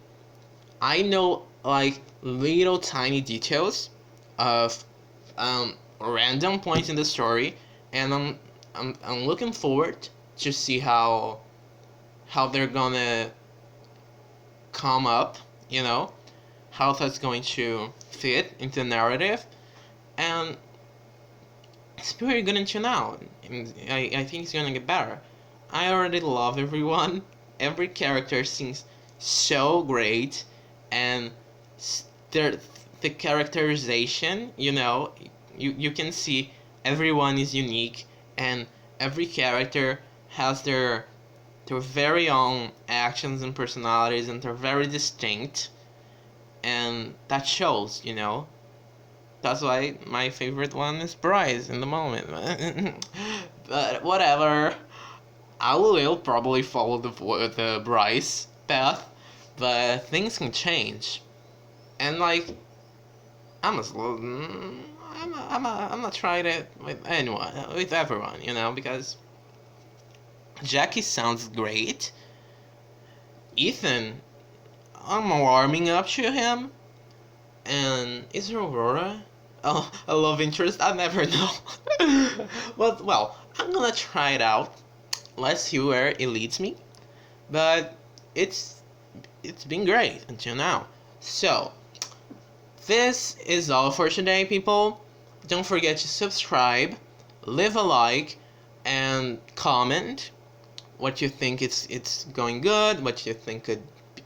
S1: I know like little tiny details of random points in the story, and I'm looking forward to see how they're gonna come up, you know, how that's going to fit into the narrative, and it's pretty good until now. I think it's gonna get better. I already love everyone. Every character seems so great, and the characterization, you know, you can see everyone is unique, and every character has their very own actions and personalities, and they're very distinct, and that shows, you know. That's why my favorite one is Bryce in the moment. But whatever, I will probably follow the Bryce path, but things can change, and like I'm not trying it with anyone, with everyone, you know, because Jackie sounds great. Ethan, I'm warming up to him. And is there Aurora? Oh, a love interest? I never know. But, well, I'm gonna try it out. Let's see where it leads me. But it's been great until now. So, this is all for today, people. Don't forget to subscribe, leave a like, and comment what you think it's going good, what you think could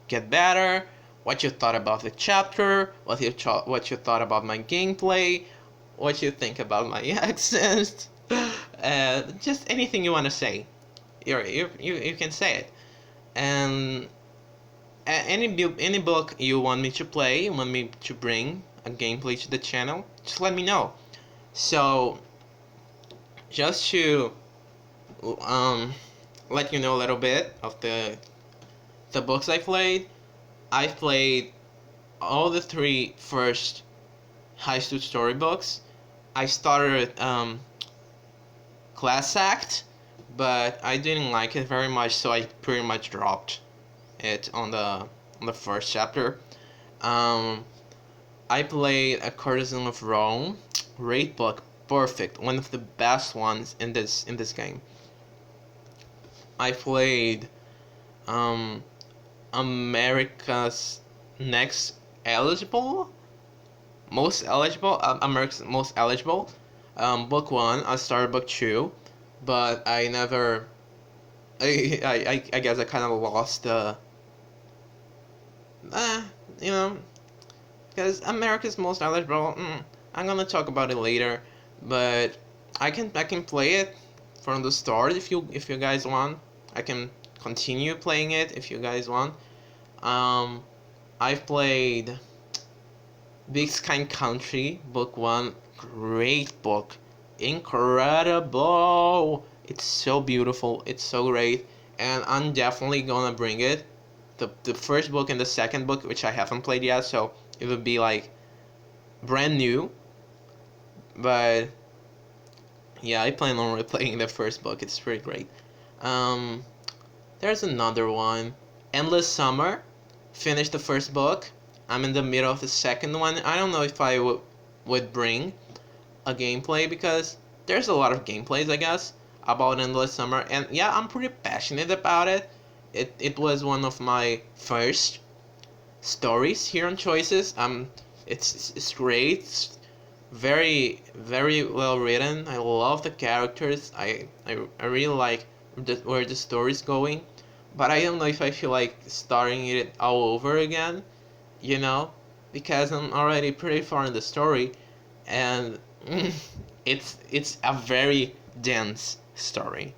S1: get better, what you thought about the chapter, what you thought about my gameplay, what you think about my accent, just anything you want to say. You can say it. And any book you want me to play, you want me to bring a gameplay to the channel, just let me know. So just to um let you know a little bit of the books I played. I've played all the three first high school storybooks. I started Class Act, but I didn't like it very much, so I pretty much dropped it on the first chapter. Um, I played A Courtesan of Rome. Great book, perfect, one of the best ones in this game. I played um, America's Next Eligible, America's Most Eligible. Book one. I started book two, but I never. I guess I kind of lost the. You know, because America's Most Eligible. I'm gonna talk about it later, but I can play it from the start if you guys want. I can continue playing it if you guys want. Um, I've played Big Sky Country, book one. Great book, incredible. It's so beautiful. It's so great, and I'm definitely gonna bring it. The first book and the second book, which I haven't played yet, so it would be like brand new. But yeah, I plan on replaying the first book. It's pretty great. Um, there's another one, Endless Summer. Finished the first book. I'm in the middle of the second one. I don't know if I would bring a gameplay because there's a lot of gameplays, I guess, about Endless Summer, and yeah, I'm pretty passionate about it. It was one of my first stories here on Choices. It's great. It's very well written. I love the characters. I really like where the story's going, but I don't know if I feel like starting it all over again, you know, because I'm already pretty far in the story, and it's a very dense story,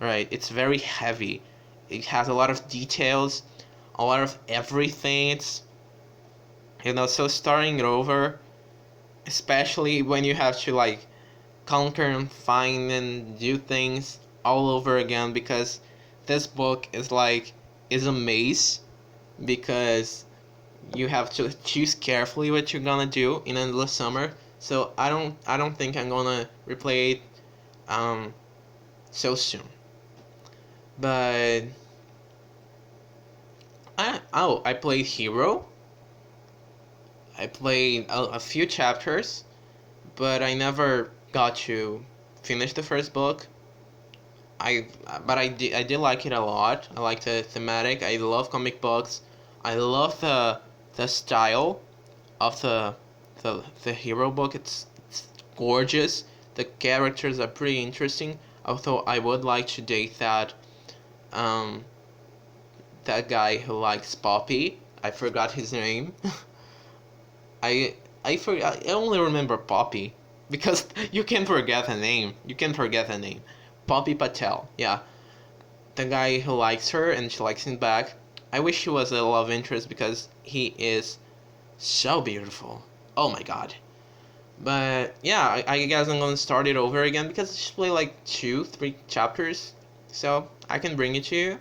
S1: right? It's very heavy. It has a lot of details, a lot of everything. It's so starting it over, especially when you have to like conquer and find and do things all over again, because this book is a maze, because you have to choose carefully what you're gonna do in Endless Summer. So I don't think I'm gonna replay it so soon. But I played Hero. I played a few chapters, but I never got to finish the first book. I but I did like it a lot. I like the thematic. I love comic books. I love the style of the hero book. It's gorgeous. The characters are pretty interesting. Although I would like to date um that guy who likes Poppy. I forgot his name. I I only remember Poppy because you can forget a name. You can forget a name. Poppy Patel. Yeah, the guy who likes her and she likes him back. I wish he was a love interest because he is so beautiful. Oh my god. But yeah, I guess I'm gonna start it over again because I just play like 2, 3 chapters, so I can bring it to you.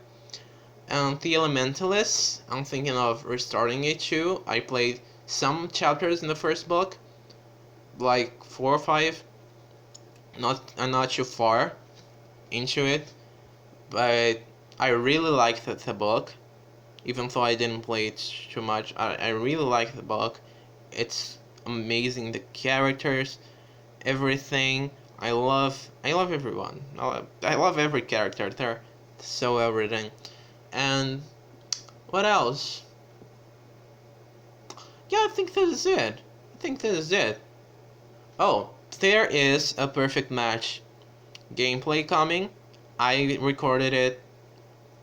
S1: The Elementalist, I'm thinking of restarting it too. I played some chapters in the first book, like 4 or 5. I'm not too far into it, but I really liked the book, even though I didn't play it too much. I really like the book. It's amazing. The characters, everything. I love everyone. I love every character. They're so well written. And what else? Yeah, I think this is it. I think this is it. Oh, there is a Perfect Match gameplay coming. I recorded it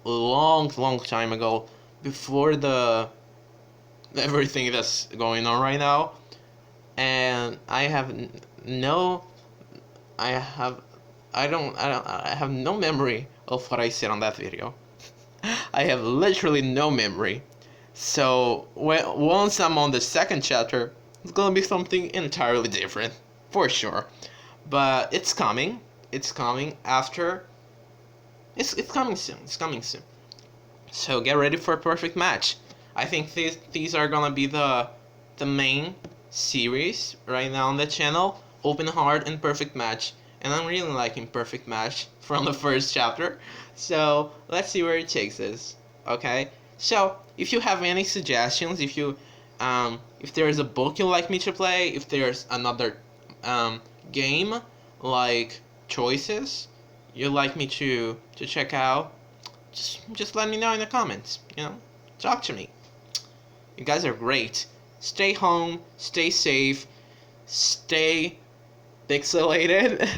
S1: long time ago, before the everything that's going on right now, and I have no, I have, I have no memory of what I said on that video. I have literally no memory. So once I'm on the second chapter, it's gonna be something entirely different, for sure. But it's coming. It's coming after. It's coming soon. It's coming soon. So get ready for a perfect match. I think these are gonna be the main series right now on the channel. Open Heart and Perfect Match. And I'm really liking Perfect Match from the first chapter. So let's see where it takes us. Okay? So if you have any suggestions, if there's a book you'd like me to play, if there's another game like Choices you'd like me to check out, just let me know in the comments. Talk to me. You guys are great. Stay home, stay safe, stay pixelated,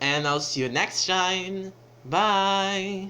S1: and I'll see you next time. Bye.